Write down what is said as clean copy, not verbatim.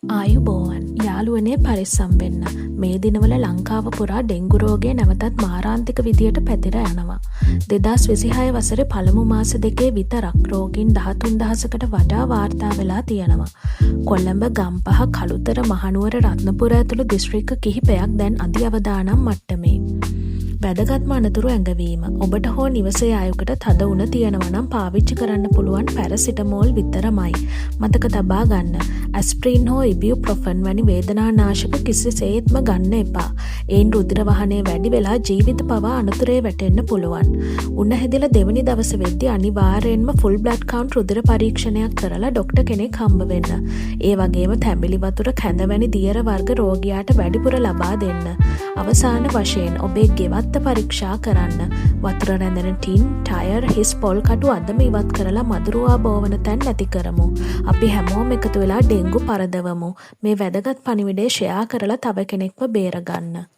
ආයුබෝවන් යාළුවනේ පරිස්සම් වෙන්න. මේ දිනවල ලංකාව පුරා ඩෙංගු රෝගය නැවතත් මාරාන්තික විදියට පැතිර යනවා. 2026 වසරේ පළමු මාස දෙකේ විතරක් රෝගීන් 13,000කට වඩා වාර්තා වෙලා තියෙනවා. කොළඹ, ගම්පහ, කළුතර, මහනුවර, රත්නපුර ඇතුළු දිස්ත්‍රික්ක කිහිපයක් දැන් අධි අවදානම් මට්ටමේ. වැදගත්ම අනතුරු ඇඟවීම. ඔබට හෝ නිවසේ අයෙකුට තද උණ තියෙනවා නම් පාවිච්චි කරන්න පුළුවන් පැරසිටමෝල් විතරමයි. මතක තබා ගන්න. ඇස්ප්‍රීන් හෝ ඉබියුප්‍රොෆන් වැනි වේදනානාශක කිසිසේත්ම ගන්න එපා. ඒන් රුධිර වහනය වැඩි වෙලා ජීවිත පවා අනතුරේ වැටෙන්න පුළුවන්. උණ හැදිලා දෙවනි දවසේ වෙද්දී අනිවාර්යයෙන්ම ෆුල් බ්ලඩ් කවුන්ට් රුධිර පරීක්ෂණයක් කරලා ડોක්ටර් කෙනෙක් හම්බ වෙන්න. ඒ වගේම තැඹිලි වතුර, කැඳ වැනි දියර වර්ග රෝගියාට වැඩිපුර ලබා දෙන්න. අවසාන වශයෙන් ඔබේ ගෙවත්ත පරීක්ෂා කරන්න. වතුර රැඳෙන ටින්, ටයර්, හිස් පොල් කටු අදම ඉවත් කරලා මදුරුවා බෝවන තැන් නැති කරමු. අපි හැමෝම එකතු වෙලා ඩෙංගු පරදවමු. මේ වැදගත් පණිවිඩය ෂෙයා කරලා තව කෙනෙක්ව බේරගන්න.